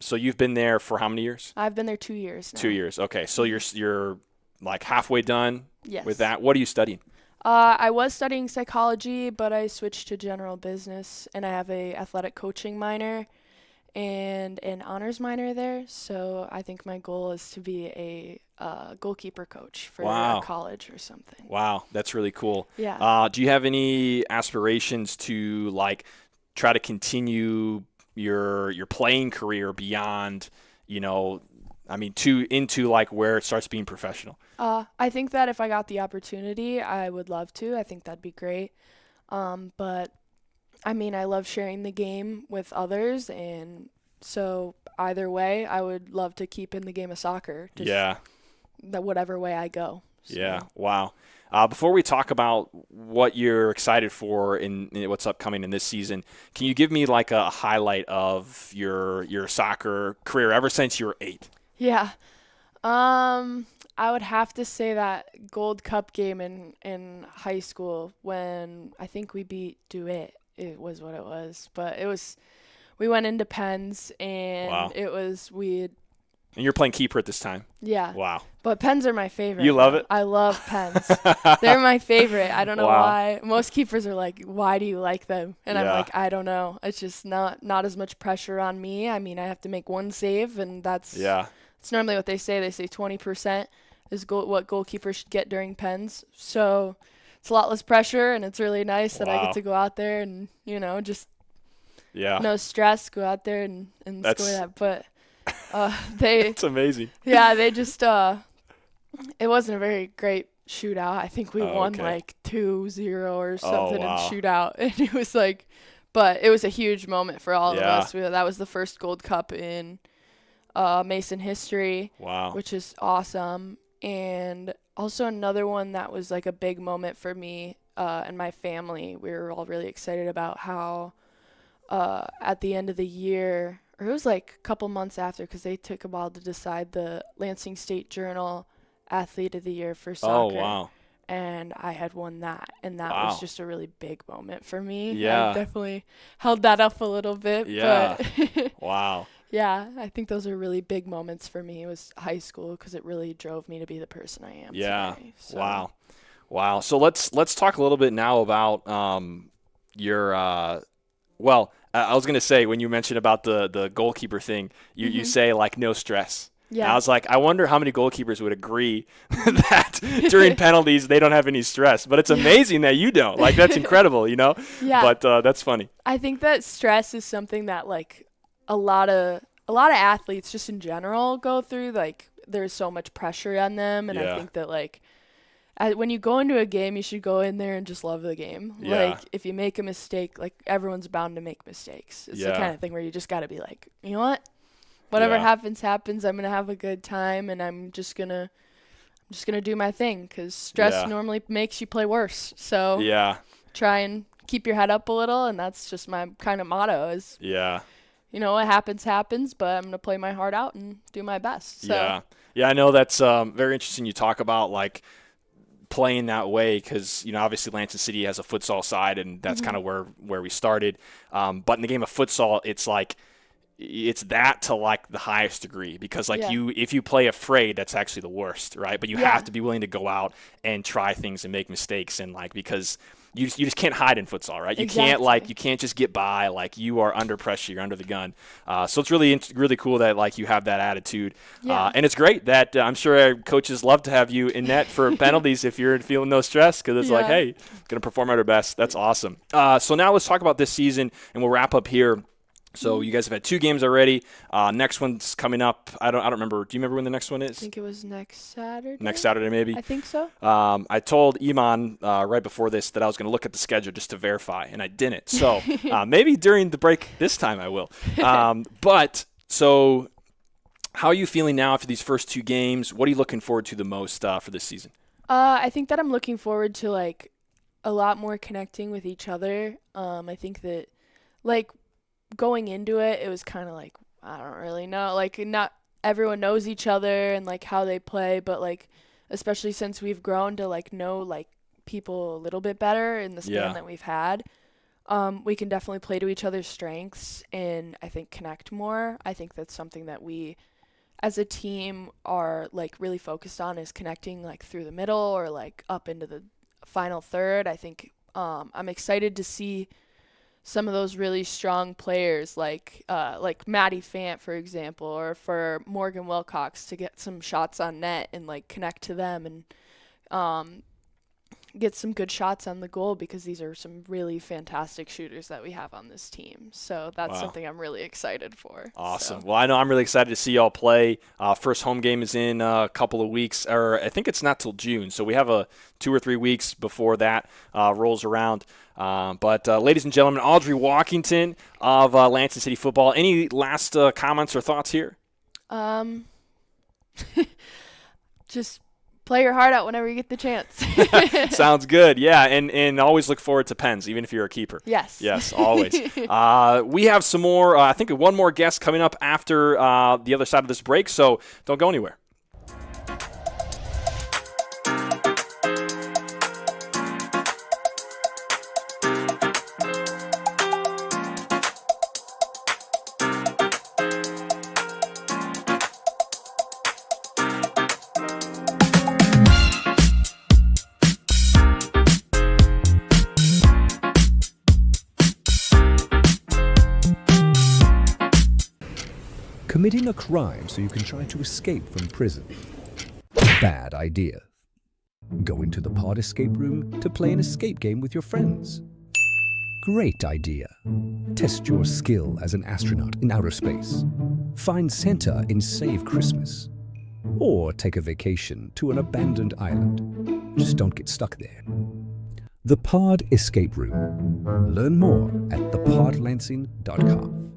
so you've been there for how many years? I've been there 2 years now. 2 years. Okay, so you're like halfway done Yes. with that. What are you studying? I was studying psychology, but I switched to general business, and I have a athletic coaching minor and an honors minor there. So I think my goal is to be a goalkeeper coach for Wow. college or something. Wow, that's really cool. Yeah. Do you have any aspirations to like try to continue your playing career beyond, you know, I mean, into like where it starts being professional? I think that if I got the opportunity, I would love to. I think that'd be great. But I mean, I love sharing the game with others, and so either way, I would love to keep in the game of soccer. Just Yeah. whatever way I go. So. Yeah. Wow. Before we talk about what you're excited for in what's upcoming in this season, can you give me like a highlight of your soccer career ever since you were 8? Yeah. I would have to say that Gold Cup game in high school when I think we beat DeWitt. It was what it was. But we went into Pens, and Wow. and And you're playing keeper at this time. yeah. Wow. But Pens are my favorite. You love it? I love Pens. They're my favorite. I don't know Wow. why. Most keepers are like, why do you like them? And I'm Yeah. like, I don't know. It's just not as much pressure on me. I mean, I have to make one save, and that's normally what they say. They say 20% is what goalkeepers should get during Pens. So it's a lot less pressure, and it's really nice that I Wow. get to go out there and, just Yeah. no stress, go out there and score That's- that. But they It's amazing. yeah, they just It wasn't a very great shootout. I think we won okay. like 2-0 or something wow. in shootout. And it was like, but it was a huge moment for all of Yeah. us. That was the first Gold Cup in Mason history, Wow. which is awesome. And also another one that was like a big moment for me and my family. We were all really excited about how at the end of the year, or it was like a couple months after, because they took a while to decide the Lansing State Journal Athlete of the Year for Oh, soccer. wow. And I had won that, and that Wow. was just a really big moment for me. Yeah. I definitely held that up a little bit. Yeah. But Wow. yeah, I think those are really big moments for me. It was high school because it really drove me to be the person I am Yeah. today. So. Wow. So let's talk a little bit now about your well, I was gonna say, when you mentioned about the goalkeeper thing, you say like no stress. Yeah. And I was like, I wonder how many goalkeepers would agree that during penalties they don't have any stress. But it's amazing that you don't. Like, that's incredible, you know? Yeah. But that's funny. I think that stress is something that like a lot of athletes just in general go through. Like, there's so much pressure on them, and Yeah. I think that like when you go into a game, you should go in there and just love the game. Yeah. Like, if you make a mistake, like, everyone's bound to make mistakes. It's the Yeah. kind of thing where you just got to be like, you know what? Whatever Yeah. happens. I'm going to have a good time, and I'm just going to do my thing, because stress Yeah. normally makes you play worse. So Yeah. try and keep your head up a little, and that's just my kind of motto is, Yeah. you know, what happens, but I'm going to play my heart out and do my best. So. Yeah. Yeah, I know that's very interesting you talk about, like, playing that way, because, you know, obviously Lansing City has a futsal side, and that's kind of where we started. But in the game of futsal, it's like it's that to like the highest degree, because like Yeah. if you play afraid, that's actually the worst, right? But you Yeah. have to be willing to go out and try things and make mistakes, and like, because you just can't hide in futsal, right? You can't Exactly. you can't just get by. Like, you are under pressure, you're under the gun. So it's really really cool that like you have that attitude. Yeah. And it's great that I'm sure our coaches love to have you in net for penalties if you're feeling no stress, because it's like, Yeah. hey, gonna perform at our best. That's awesome. So now let's talk about this season, and we'll wrap up here. So you guys have had 2 games already. Next one's coming up. I don't remember. Do you remember when the next one I is? think it was next Saturday. Next Saturday, maybe. I think so. I told Iman right before this that I was going to look at the schedule just to verify, and I didn't. So maybe during the break this time I will. But so, how are you feeling now after these first 2 games? What are you looking forward to the most for this season? I think that I'm looking forward to like a lot more connecting with each other. I think that like going into it, it was kind of like, I don't really know, like not everyone knows each other and like how they play, but like especially since we've grown to like know like people a little bit better in the span Yeah. that we've had, we can definitely play to each other's strengths and I think connect more. I think that's something that we as a team are like really focused on, is connecting like through the middle or like up into the final third. I think I'm excited to see some of those really strong players like Maddie Fant, for example, or for Morgan Wilcox to get some shots on net and like connect to them and get some good shots on the goal, because these are some really fantastic shooters that we have on this team. So that's Wow. something I'm really excited for. Awesome. So. Well, I know I'm really excited to see y'all play. First home game is in a couple of weeks, or I think it's not till June. So we have 2 or 3 weeks before that rolls around. But ladies and gentlemen, Audrey Walkington of Lansing City Football. Any last comments or thoughts here? Just play your heart out whenever you get the chance. Sounds good. Yeah, and always look forward to pens, even if you're a keeper. Yes. Yes, always. We have some more, I think one more guest coming up after the other side of this break, so don't go anywhere. Committing a crime so you can try to escape from prison. Bad idea. Go into the pod escape room to play an escape game with your friends. Great idea. Test your skill as an astronaut in outer space. Find Santa in Save Christmas. or take a vacation to an abandoned island. Just don't get stuck there. The Pod Escape Room. Learn more at thepodlansing.com.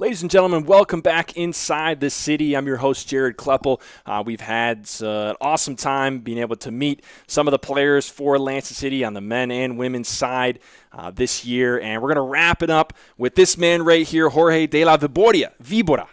Ladies and gentlemen, welcome back inside the city. I'm your host, Jared Kleppel. We've had an awesome time being able to meet some of the players for Lansing City on the men and women's side this year. And we're going to wrap it up with this man right here, Jorge de la Vibora.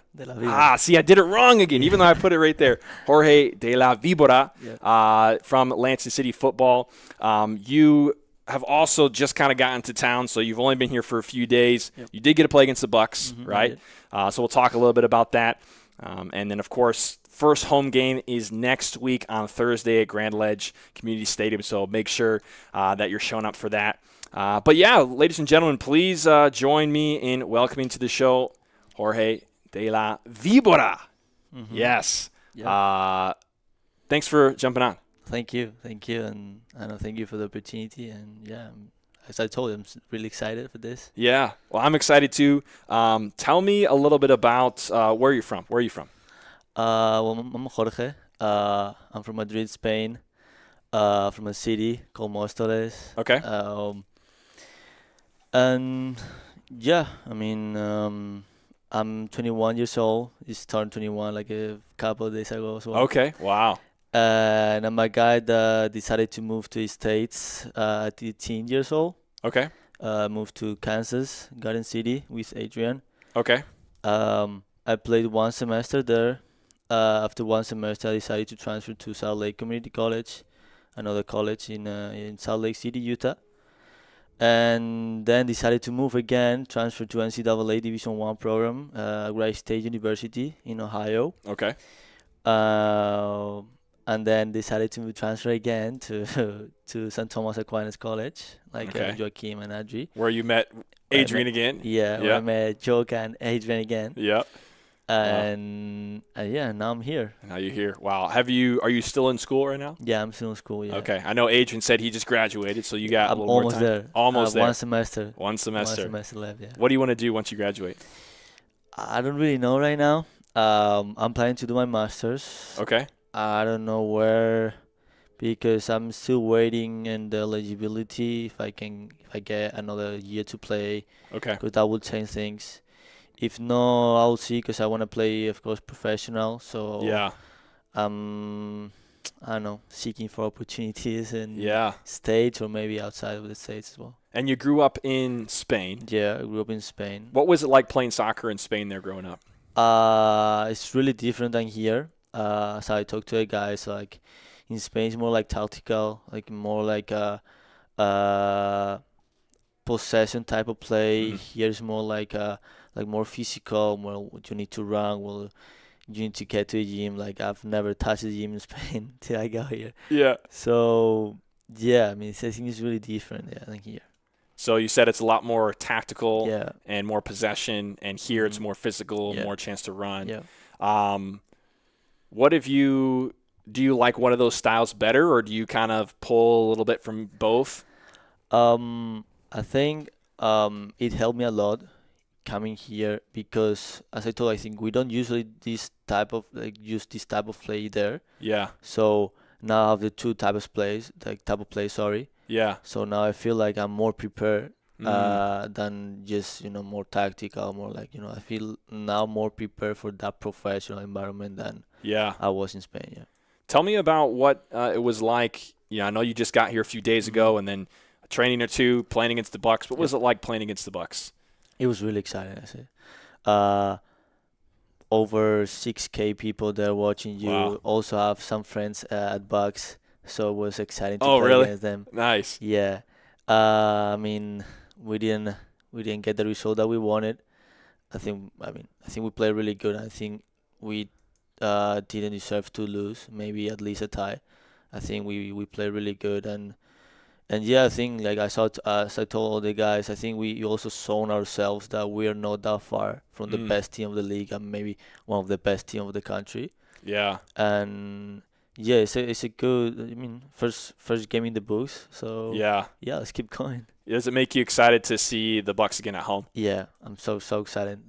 See, I did it wrong again, even though I put it right there. Jorge de la Vibora from Lansing City Football. You have also just kind of gotten to town, so you've only been here for a few days. Yep. You did get to play against the Bucks, right? So we'll talk a little bit about that. And then, of course, first home game is next week on Thursday at Grand Ledge Community Stadium, so make sure that you're showing up for that. But, yeah, ladies and gentlemen, please join me in welcoming to the show Jorge de la Vibora. Yes. Yep. Thanks for jumping on. Thank you, and thank you for the opportunity. And as I told you, I'm really excited for this. Yeah, well, I'm excited too. Tell me a little bit about where you're from. Where are you from? Well, I'm Jorge. I'm from Madrid, Spain. From a city called Móstoles. Okay. And I mean, I'm 21 years old. Just turned 21 like a couple of days ago as well. Okay. Wow. And I'm a guy that decided to move to the States at 18 years old. Okay. Moved to Kansas, Garden City with Adrian. Okay. I played 1 semester there. After 1 semester, I decided to transfer to Salt Lake Community College, another college in Salt Lake City, Utah. And then decided to move again, transfer to NCAA Division I program, Wright State University in Ohio. Okay. And then decided to transfer again to St. Thomas Aquinas College, like Joaquim and Adri. Where you met Adrian again? Yeah, where I met Joke and Adrian again. Yeah. And now I'm here. Now you're here. Wow. Are you still in school right now? Yeah, I'm still in school, yeah. Okay. I know Adrian said he just graduated, so you got a little more time. There. Almost there. 1 semester. 1 semester. 1 semester left, yeah. What do you want to do once you graduate? I don't really know right now. I'm planning to do my master's. Okay. I don't know where, because I'm still waiting in the eligibility if I get another year to play. Okay. Because that will change things. If no, I'll see, because I want to play, of course, professional. So yeah, I don't know, seeking for opportunities in States or maybe outside of the States as well. And you grew up in Spain. Yeah, I grew up in Spain. What was it like playing soccer in Spain there growing up? It's really different than here. So I talked to a guy, so like in Spain it's more like tactical, like more like a possession type of play. Here it's more like more physical, more you need to run, well you need to get to a gym. Like I've never touched a gym in Spain till I got here. Yeah. So I mean I think it's really different than here. So you said it's a lot more tactical and more possession, and here it's more physical, more chance to run. Yeah. Do you like one of those styles better, or do you kind of pull a little bit from both? I think it helped me a lot coming here, because as I told, I think we don't usually use this type of play there. Yeah. So now I have the type of plays. Yeah. So now I feel like I'm more prepared than just more tactical, more like I feel now more prepared for that professional environment than I was in Spain. Yeah. Tell me about what it was like. I know you just got here a few days ago, and then a training or two playing against the Bucks. What was it like playing against the Bucks? It was really exciting. I say, over 6K people there watching you. Wow. Also have some friends at Bucks, so it was exciting to play against them. Nice. Yeah. I mean, we didn't get the result that we wanted. I think we played really good. I think we didn't deserve to lose. Maybe at least a tie. I think we played really good, and I think like as I told all the guys, I think we also shown ourselves that we are not that far from the best team of the league and maybe one of the best team of the country. Yeah. And it's a good. I mean, first game in the books. So let's keep going. Does it make you excited to see the Bucks again at home? Yeah, I'm so excited.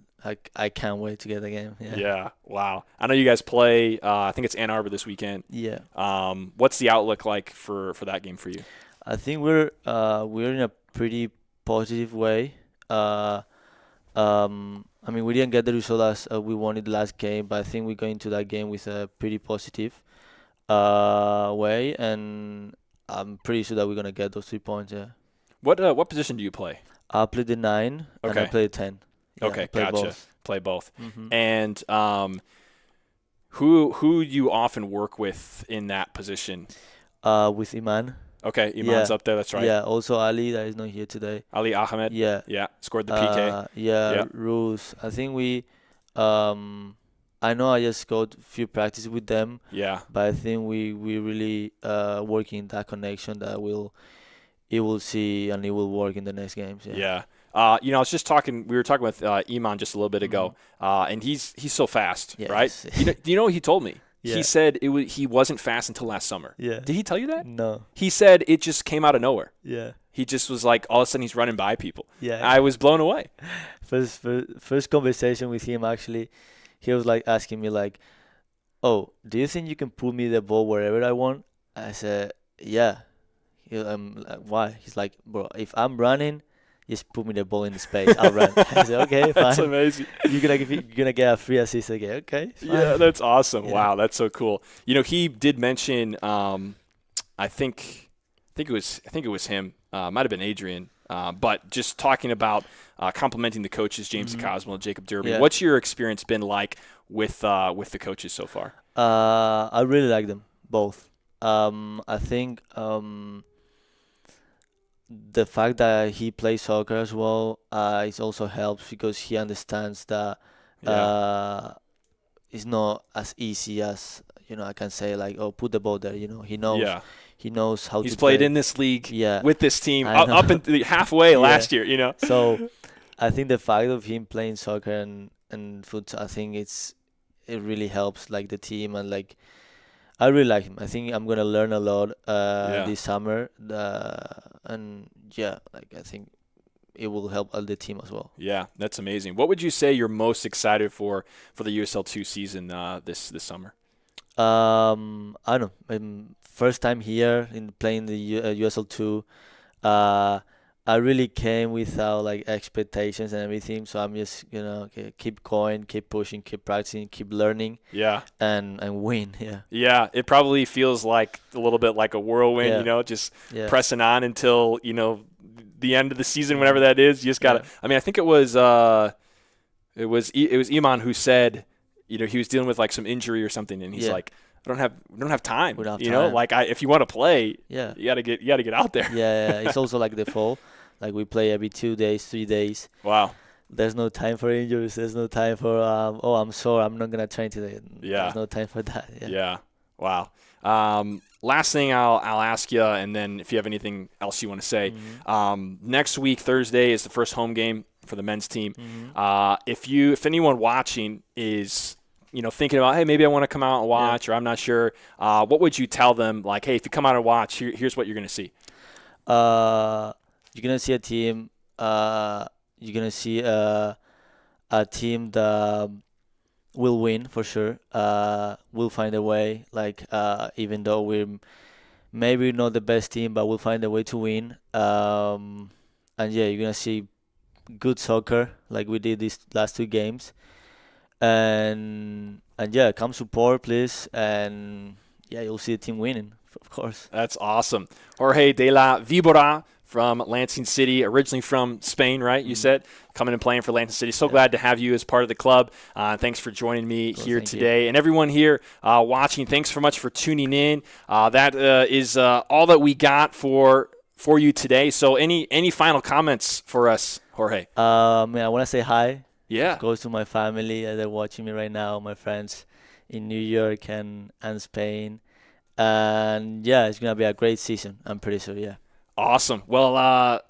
I can't wait to get the game. Yeah. Wow. I know you guys play. I think it's Ann Arbor this weekend. Yeah. What's the outlook like for that game for you? I think we're in a pretty positive way. I mean, we didn't get the result as we wanted the last game, but I think we go into that game with a pretty positive way, and I'm pretty sure that we're gonna get those 3 points. Yeah. What position do you play? I play the 9 and I Okay. play the 10. Yeah, I Okay, play gotcha. both. Play both. Hmm. And who you often work with in that position? With Iman. Okay, Iman's Yeah. up there. That's right. Yeah. Also Ali that is not here today. Ali Ahmed. Yeah. Yeah, scored the PK. Yeah. Yeah. Rules. I think we. I know I just got a few practices with them, Yeah. but I think we really working that connection that it will see and it will work in the next games. Yeah. Yeah. You know, I was just talking. We were talking with Iman just a little bit ago, and he's so fast, Yes. right? Do you know what he told me? Yeah. He said he wasn't fast until last summer. Yeah. Did he tell you that? No. He said it just came out of nowhere. Yeah. He just was like, all of a sudden he's running by people. Yeah. I was blown away. First conversation with him, actually, he was like asking me like, "Oh, do you think you can put me the ball wherever I want?" I said, "Yeah." Like, why? He's like, "Bro, if I'm running, just put me the ball in the space. I'll run." I said, "Okay, That's fine. amazing. You're gonna get a free assist again. Okay, fine." Yeah, that's awesome. Yeah. Wow, that's so cool. You know, he did mention, I think it was him. Might have been Adrian. But just talking about complimenting the coaches, James Cosmo, Jacob Derby. Yeah. What's your experience been like with the coaches so far? I really like them both. I think the fact that he plays soccer as well, it also helps because he understands that it's not as easy as I can say like, oh, put the ball there. He knows. Yeah. He knows how He's to played play. in this league Yeah. with this team I know. up in the halfway Yeah. last year. You know. So I think the fact of him playing soccer and foot, I think it really helps like the team and like I really like him. I think I'm gonna learn a lot this summer. And yeah, like I think it will help the team as well. Yeah, that's amazing. What would you say you're most excited for the USL2 season this summer? I don't know. First time here in playing the USL2. I really came without like expectations and everything. So I'm just keep going, keep pushing, keep practicing, keep learning. Yeah. And win. Yeah. Yeah, it probably feels like a little bit like a whirlwind. Yeah. Just Yeah. pressing on until the end of the season, whenever that is. You just gotta. Yeah. I mean, I think it was Iman who said, he was dealing with like some injury or something, and he's like, we don't have time. We don't have time. Like if you want to play, Yeah. you gotta get out there. Yeah. It's also like the fall. Like we play every 2 days, 3 days. Wow. There's no time for injuries. There's no time for I'm sore. I'm not gonna train today. Yeah. There's no time for that. Yeah. Yeah. Wow. Last thing I'll ask you, and then if you have anything else you want to say, next week Thursday is the first home game for the men's team. If anyone watching is thinking about, hey, maybe I want to come out and watch, or I'm not sure, what would you tell them? Like, hey, if you come out and watch, here's what you're gonna see. You're gonna see a team. You're gonna see a team that will win for sure. We'll find a way. Like even though we're maybe not the best team, but we'll find a way to win. And yeah, you're gonna see good soccer like we did these last 2 games. And yeah, come support, please. And yeah, you'll see the team winning, of course. That's awesome. Jorge de la Vibora from Lansing City, originally from Spain, right? You said coming and playing for Lansing City. So glad to have you as part of the club. Thanks for joining me here today. And everyone here watching, thanks so much for tuning in. That is all that we got for you today. So any final comments for us, Jorge? I want to say hi. Yeah. Goes to my family. They're watching me right now. My friends in New York and Spain. And yeah, it's gonna be a great season. I'm pretty sure. Yeah. Awesome. Well,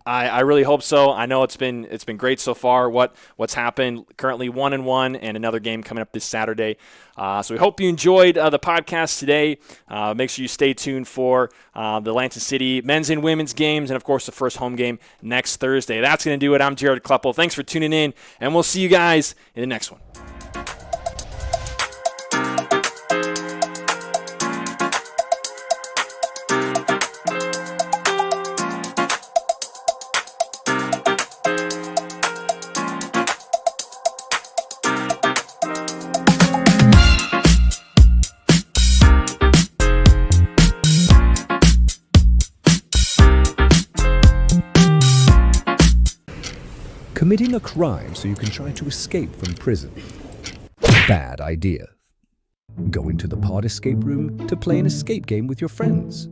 I really hope so. I know it's been great so far. What's happened currently 1-1 and another game coming up this Saturday. So we hope you enjoyed the podcast today. Make sure you stay tuned for the Lansing City men's and women's games, and of course the first home game next Thursday. That's going to do it. I'm Jared Kleppel. Thanks for tuning in, and we'll see you guys in the next one. Committing a crime so you can try to escape from prison. Bad idea. Going to the pod escape room to play an escape game with your friends.